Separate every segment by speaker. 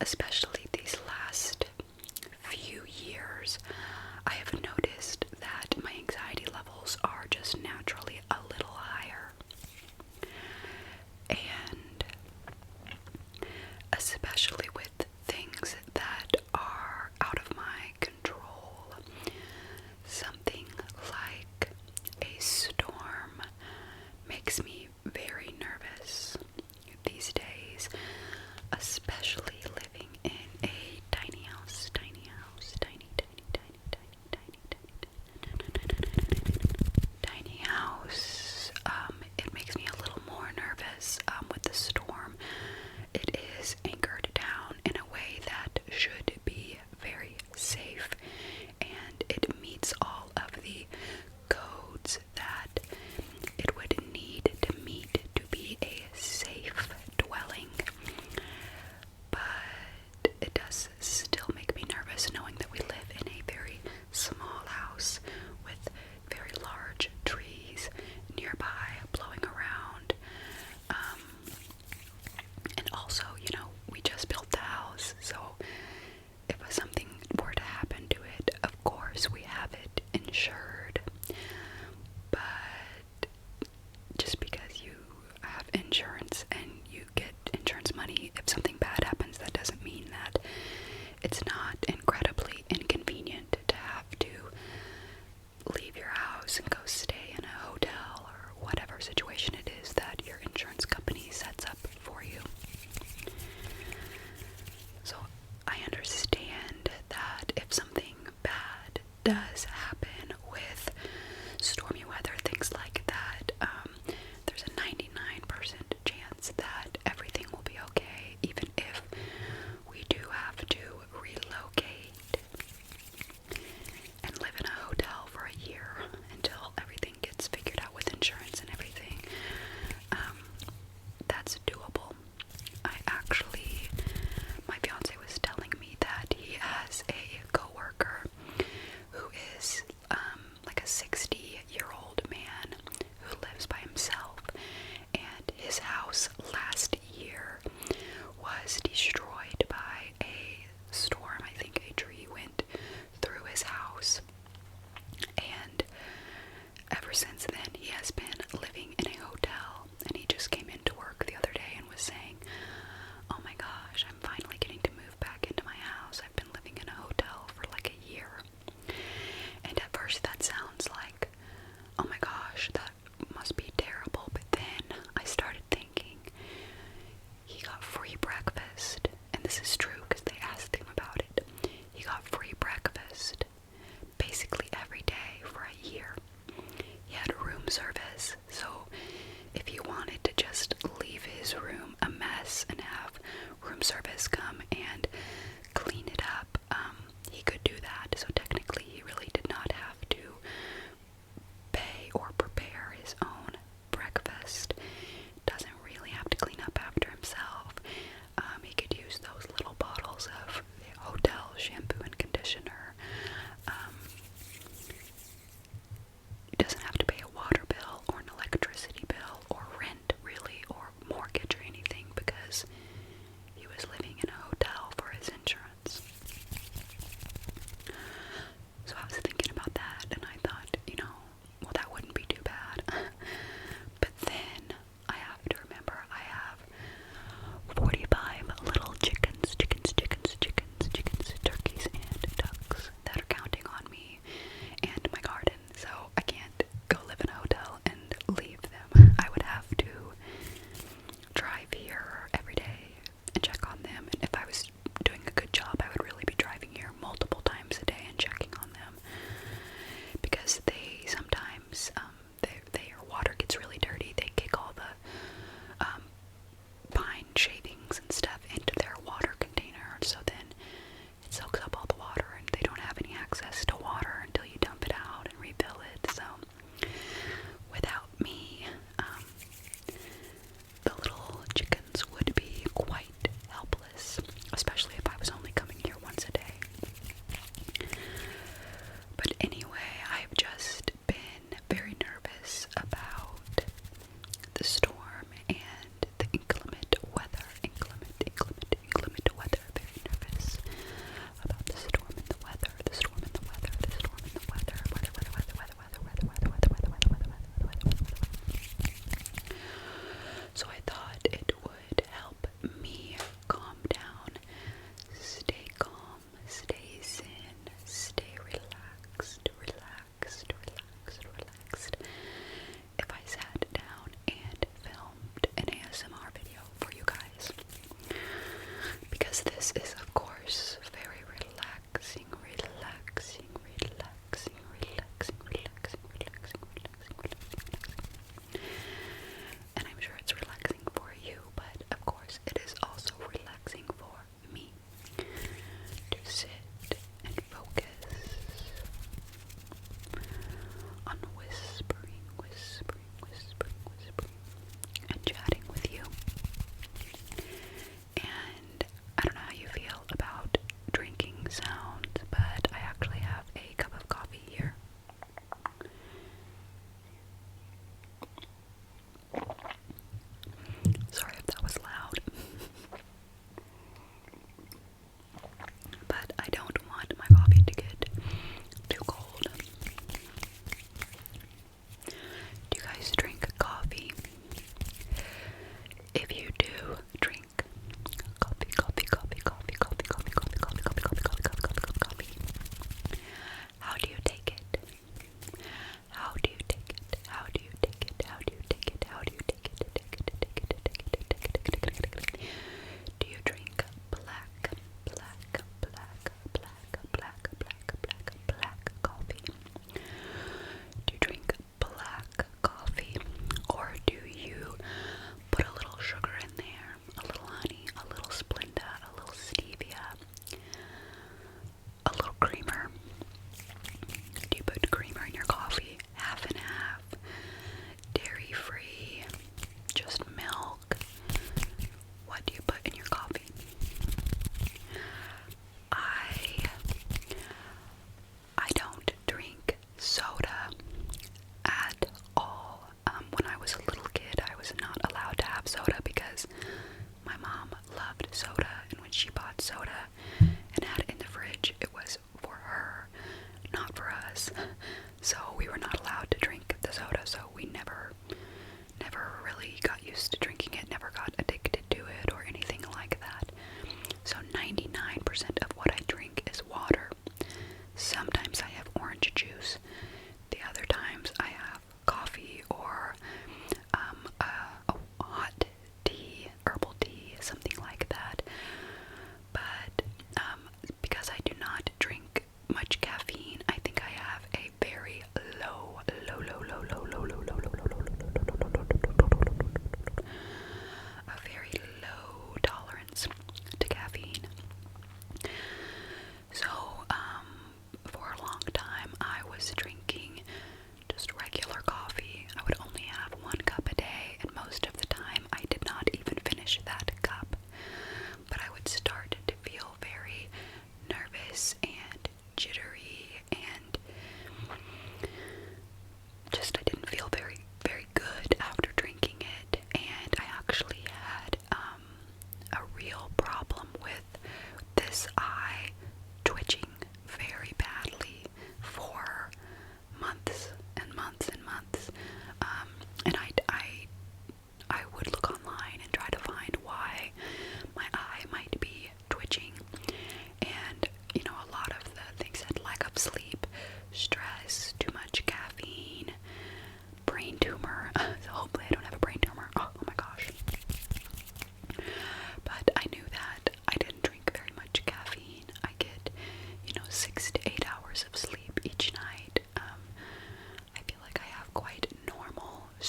Speaker 1: especially these last few years, I have noticed that my anxiety levels are just naturally a little higher. And especially with things that are out of my control, something like a storm makes me very nervous these days, especially living in a tiny house, tiny, tiny house. It makes me a little more nervous with the storm. It is anchored down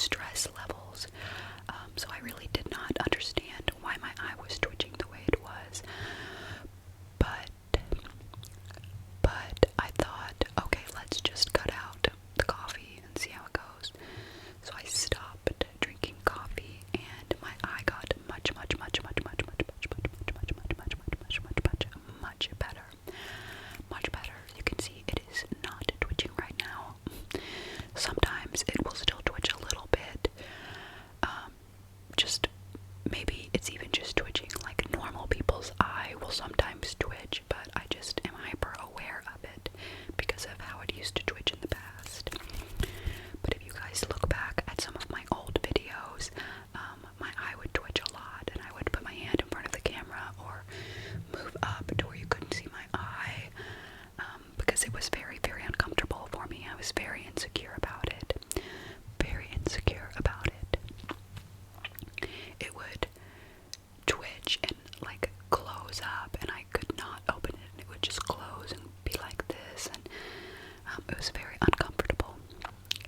Speaker 1: stress levels. So I really did not understand why my eye was twitching the way it was. But I thought, okay, let's just cut out the coffee and see how it goes. So I stopped drinking coffee, and my eye got much better. Much better. You can see it is not twitching right now. Sometimes it will still twitch a little bit. Just maybe it's even just twitching like normal people's eye will sometimes twitch, but I just am hyper aware of it because of how it used to twitch in the past. But if you guys look back at some of my old videos, my eye would twitch a lot, and I would put my hand in front of the camera or move up to where you couldn't see my eye, because it was very, very uncomfortable for me. I was very insecure about it. Very insecure about it. It would twitch and like close up, and I could not open it, and it would just close and be like this, and it was very uncomfortable.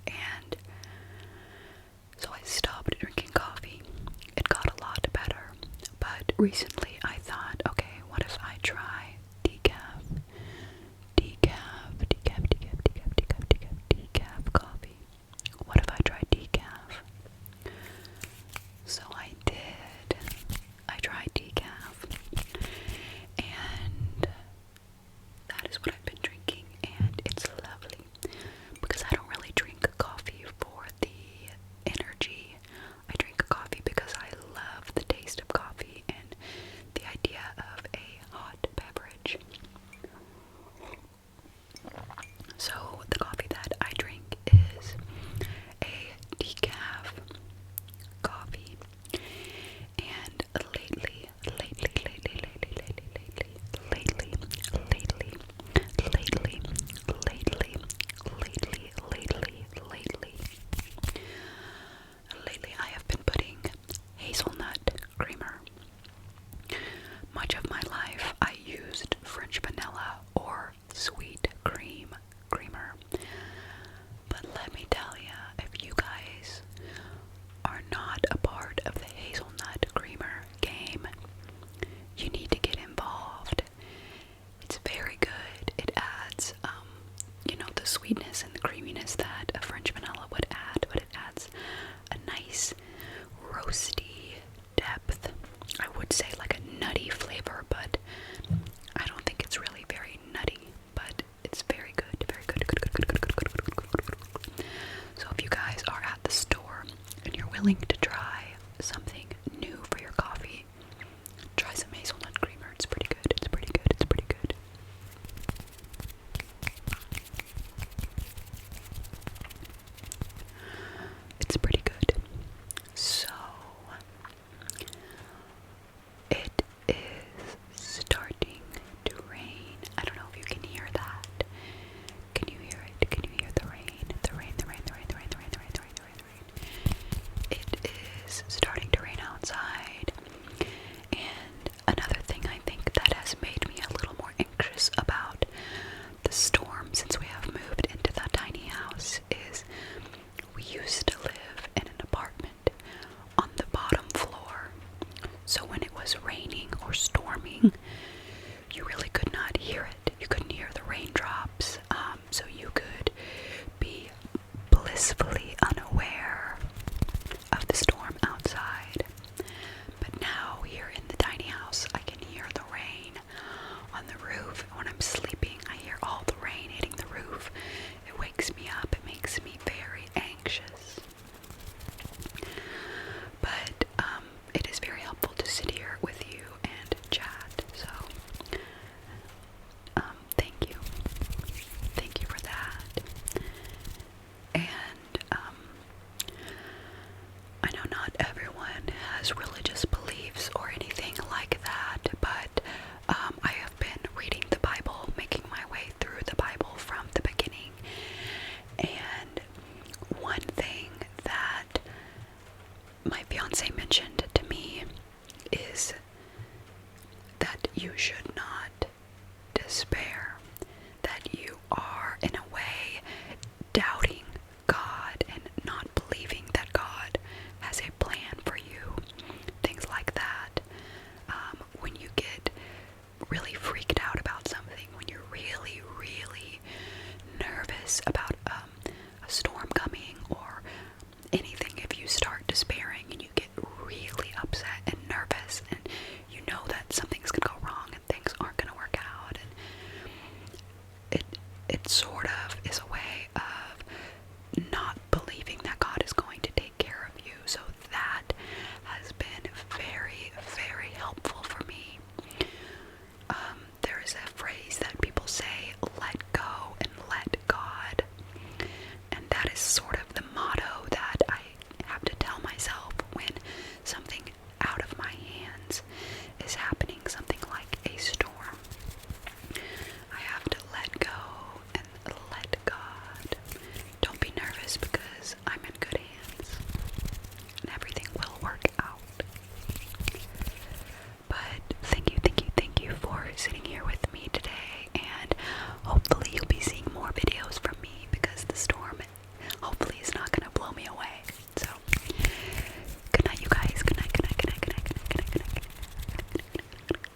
Speaker 1: And so I stopped drinking coffee. It got a lot better, but recently I thought, okay, what if I try decaf coffee? What if I try decaf? So I did. I tried decaf, and that is what I've been drinking, and it's lovely because I don't really drink coffee for the energy. I drink coffee because I love the taste of coffee and the idea of a hot beverage. So the coffee that I drink is a decaf coffee, and lately, I have been putting hazelnut creamer. Much of my life I used French vanilla or sweet cream creamer. But let me tell you, if you guys are not a part of the hazelnut creamer game, you need to get involved. It's very good. It adds, the sweetness and the creaminess that a French vanilla would add, but it adds a nice roasty depth. I would say like a nutty flavor, but I don't think it's really very nutty, but it's very good, very good. So if you guys are at the store and you're willing to try something new for your coffee, try some hazelnut creamer. It's pretty good. It's pretty good. It's pretty good. It's pretty good. So it is starting to rain. I don't know if you can hear that. Can you hear it? Can you hear the rain? The rain, the rain, the rain, the rain, the rain, the rain, the rain, the rain, the rain. It is starting to rain outside. And another thing I think that has made me a little more anxious about the storm since we have moved into that tiny house is we used to live in an apartment on the bottom floor. So when it was raining or storming, you really could not hear it. You couldn't hear the raindrops. So you could be blissfully unaware of the storm outside. But now here in the tiny house, I can hear the rain on the roof. When I'm sleeping, I hear all the rain hitting the roof. It wakes me up. It makes me very anxious. But it is very helpful to sit here with you and chat. So thank you. Thank you for that. And I know not everyone has religious beliefs or anything like that, but I have been reading the Bible, making my way through the Bible from the beginning. And one thing that my fiance mentioned to me is that you should